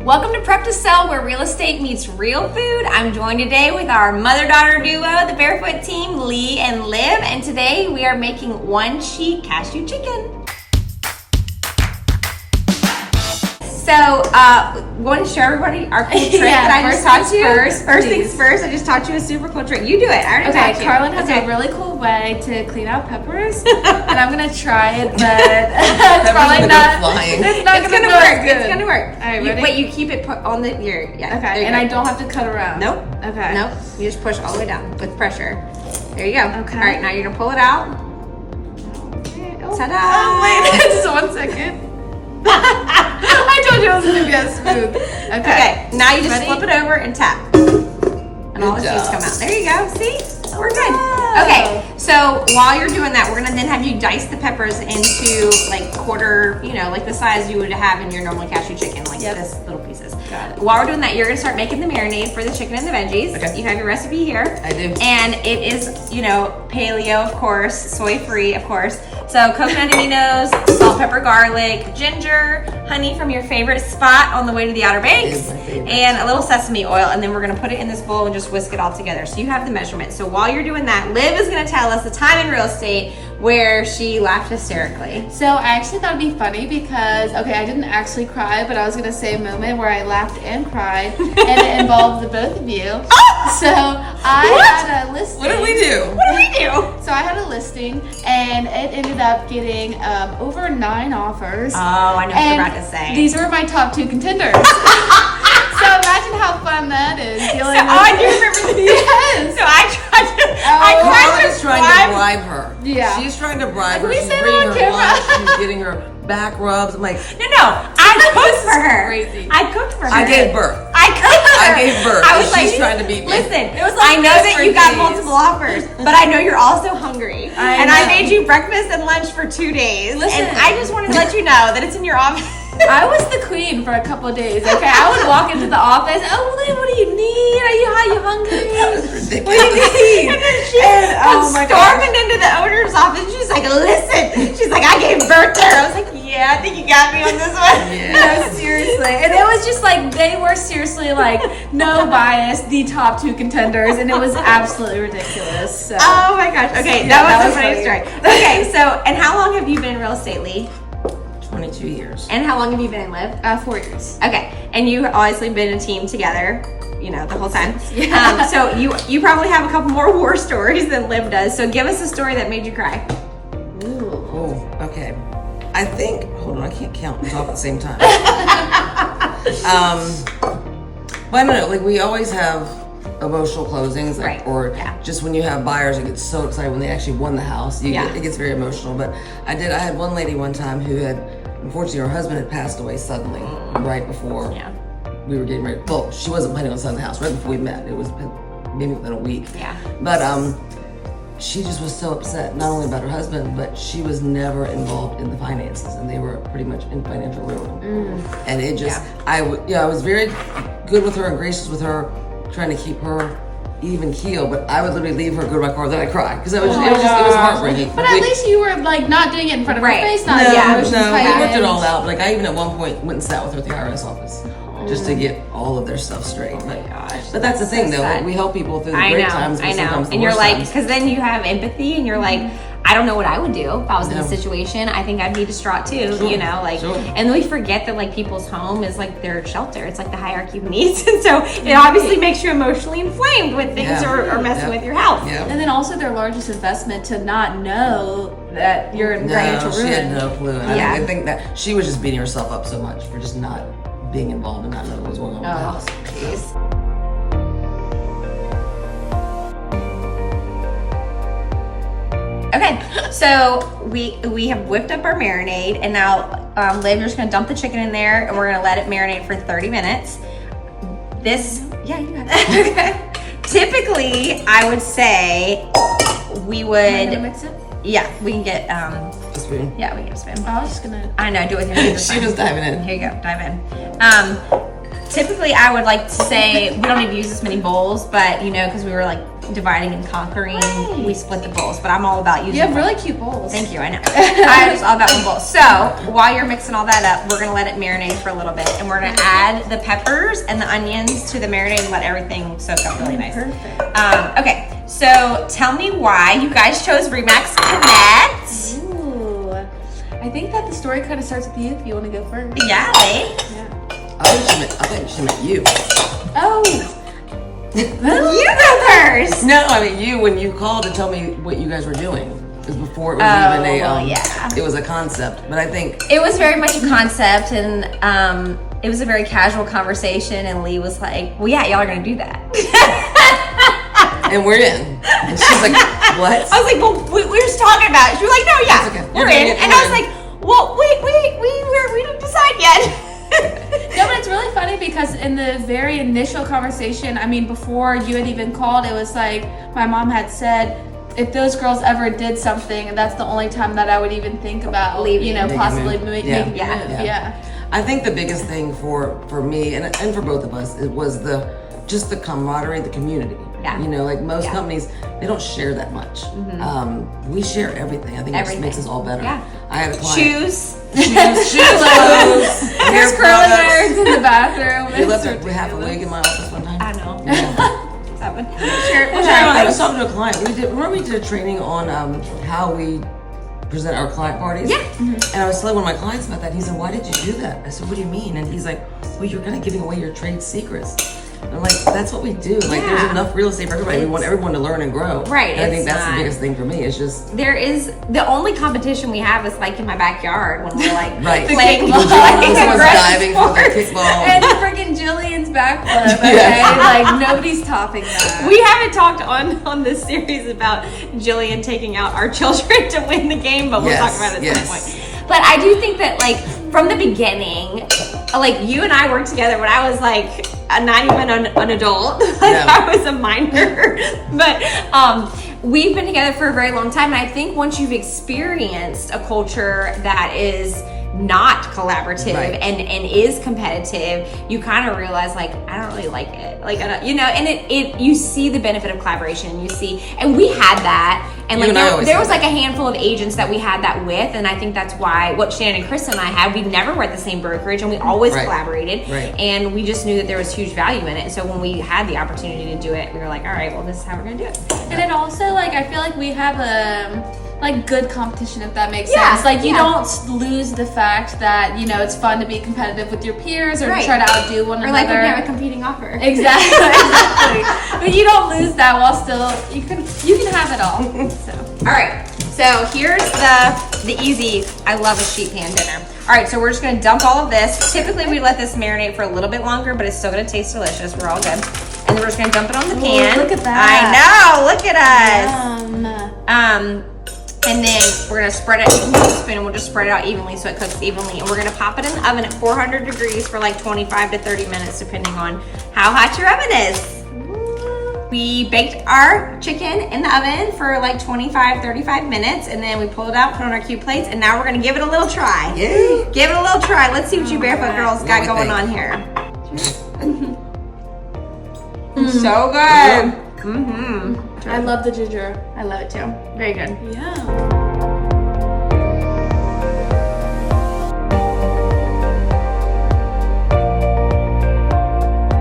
Welcome to Prep to Sell, where real estate meets real food. I'm joined today with our mother-daughter duo, the Barefoot team, Leigh and Liv, and today we are making one-sheet cashew chicken. So, want to show everybody our cool trick that I just taught you? First things first, I just taught you a super cool trick. You do it. I already taught you. Carlin has a really cool way to clean out peppers, and I'm gonna try it, but it's probably not. It's not gonna work. It's gonna work. All right, ready? Wait, you keep it on the here. Yeah. Okay, and I don't have to cut around. Nope. Okay. Nope. You just push all the way down with pressure. There you go. Okay. All right, now you're gonna pull it out. Okay. Oh. Ta-da! Oh wait, just 1 second. I told you it was gonna be as smooth. Okay, now you just flip it over and tap. And all the juice come out. There you go. See? We're good. Okay, so while you're doing that, we're gonna then have you dice the peppers into like quarter, like the size you would have in your normal cashew chicken, like this little pieces. Got it. While we're doing that, you're gonna start making the marinade for the chicken and the veggies. Okay. You have your recipe here. I do. And it is, paleo, of course, soy-free, of course. So coconut aminos, salt, pepper, garlic, ginger, honey from your favorite spot on the way to the Outer Banks, my favorite. and a little sesame oil. And then we're gonna put it in this bowl and just whisk it all together. So you have the measurement. So while you're doing that, Liv is gonna tell us the time in real estate where she laughed hysterically. So I actually thought it'd be funny because, I didn't actually cry, but I was gonna say a moment where I laughed and cried, and it involved the both of you. So I had a listing. What did we do? So I had a listing, and it ended up getting over 9 offers. Oh, I know what you're about to say. These were my top 2 contenders. So imagine how fun that is. I do remember these. Yes. So I tried to. Carla's trying to bribe her. Yeah. She's trying to bribe her. we She's say that bringing on her camera? lunch. She's getting her back rubs. I'm like, No. I cooked for her. crazy. I cooked for her. I gave birth. I cooked for her. I gave birth. I was and she's like, trying to beat me. listen, It was like I know this that for you got days. multiple offers, but I know you're also hungry. I And know. I made you breakfast and lunch for 2 days. Listen. And I just wanted to let you know that it's in your office. I was the queen for a couple of days. Okay, I would walk into the office. Oh, Liv, what do you need? Are you hungry? That was ridiculous. What do you need? And then she comes storming into the owner's office. She's like, listen. She's like, I gave birth there. I was like, yeah, I think you got me on this one. No, seriously. And it was just like, they were seriously like, no bias, the top 2 contenders. And it was absolutely ridiculous. So. Oh my gosh. Okay, Yeah, that was that a funny was story. Okay, so, and how long have you been in real estate, Leigh? 22 years. And how long have you been in Liv? 4 years. Okay, and you obviously been a team together, the whole time. Yeah. So you probably have a couple more war stories than Liv does. So give us a story that made you cry. Oh, okay. I think, hold on, I can't count and talk at the same time. Well, I don't know, like we always have emotional closings, like, Right, or yeah. just when you have buyers, you get so excited when they actually won the house. Yeah. It gets very emotional. But I had one lady one time who had, unfortunately, her husband had passed away suddenly, right before Yeah. we were getting ready. Well, she wasn't planning on selling the house right before we met. It was maybe within a week. Yeah. But she just was so upset, not only about her husband, but she was never involved in the finances, and they were pretty much in financial ruin. And it just, I was very good with her and gracious with her, trying to keep her even keel. But I would literally leave her, go to my car, then I cry because it was heartbreaking. But at least you were like not doing it in front of Right. her face, not No, emotions we heightened. worked it all out. Like I even at one point went and sat with her at the IRS office just to get all of their stuff straight. But that's the thing, though. sad. Like, we help people through the I great know, times, but I know. sometimes the And you're worst like, times. because then you have empathy, and you're like, I don't know what I would do if I was in No. a situation. I think I'd be distraught too, Sure. Sure. And we forget that like people's home is like their shelter. It's like the hierarchy of needs, and so it obviously makes you emotionally inflamed when things Yeah. are messing Yeah. with your house. Yeah. And then also their largest investment to not know that you're in financial No, ruin. she had no clue. And Yeah. I think that she was just beating herself up so much for just not being involved and not knowing what was going on with the house. Jeez. Okay, so we have whipped up our marinade, and now Liv, you're just gonna dump the chicken in there, and we're gonna let it marinate for 30 minutes. Yeah, you got it. Okay. Typically, I would say we Am I would, gonna mix it? yeah, we can get, Just being, yeah, we can get a spoon. I was just gonna. I know, do it with your hands. she was diving in. Here you go, dive in. Typically, I would like to say we don't need to use this many bowls, but because we were like dividing and conquering. Right. We split the bowls, but I'm all about using. You have really cute bowls. Thank you. I know. I'm just all about my bowls. So while you're mixing all that up, we're gonna let it marinate for a little bit, and we're gonna add the peppers and the onions to the marinade and let everything soak up really nice. Perfect. Okay. So tell me why you guys chose Remax Connect. Ooh. I think that the story kind of starts with you if you want to go first. Yeah, Leigh. Yeah. I think she meant you. Oh. You go first. No, I mean you when you called to tell me what you guys were doing. It was before it was even a it was a concept. But I think it was very much a concept, and it was a very casual conversation, and Leigh was like, well, yeah, y'all are gonna do that. And we're in. And she's like, what? I was like, well, we were just talking about it. She was like, no, yeah, okay. we're in. And I was like, well, wait, we didn't decide yet. No, but it's really funny because in the very initial conversation, I mean, before you had even called, it was like my mom had said, if those girls ever did something, that's the only time that I would even think about, leaving, possibly making a move. Yeah. I think the biggest thing for me and for both of us, it was just the camaraderie, the community. Yeah. You know, like most companies, they don't share that much. Mm-hmm. We share everything. I think it just makes us all better. Yeah. I had a client. Shoes, clothes. There's curling irons in the bathroom. We left half a wig in my office one time. I know. Yeah. I was talking to a client. Remember we did a training on how we present our client parties? Yeah. Mm-hmm. And I was telling one of my clients about that. He said, why did you do that? I said, what do you mean? And he's like, well, you're kind of giving away your trade secrets. And I'm like, that's what we do. Like, there's enough real estate for everybody. We want everyone to learn and grow. Right. And I think that's the biggest thing for me. It's just the only competition we have is like in my backyard when we're like Someone's playing diving for the kickball. And freaking Jillian's backflip. Okay, like nobody's topping that. We haven't talked on this series about Jillian taking out our children to win the game, but we'll talk about it at some point. But I do think that like from the beginning, like you and I worked together when I was like not even an adult, like I was a minor. But we've been together for a very long time, and I think once you've experienced a culture that is not collaborative and is competitive, you kind of realize like I don't really like it, like and it you see the benefit of collaboration. You see, and we had that, and like there was like a handful of agents that we had that with, and I think that's why what Shannon and Chris and I had, we never were at the same brokerage, and we always collaborated, and we just knew that there was huge value in it. And so when we had the opportunity to do it, we were like, all right, well, this is how we're gonna do it. And it also like I feel like we have like good competition, if that makes sense. Like you don't lose the fact that it's fun to be competitive with your peers or to try to outdo one another. Or like when you have a competing offer. Exactly. But you don't lose that while still you can have it all. So all right. So here's the easy. I love a sheet pan dinner. All right, so we're just gonna dump all of this. Typically we let this marinate for a little bit longer, but it's still gonna taste delicious. We're all good. And then we're just gonna dump it on the pan. Look at that. I know. Look at us. And then we're gonna spread it. You can use a spoon, and we'll just spread it out evenly so it cooks evenly. And we're gonna pop it in the oven at 400 degrees for like 25 to 30 minutes, depending on how hot your oven is. We baked our chicken in the oven for like 25, 35 minutes, and then we pulled it out, put it on our cube plates, and now we're gonna give it a little try. Yay! Give it a little try. Let's see what you barefoot girls got going on here. So good. I love the ginger. I love it too. Very good. Yeah.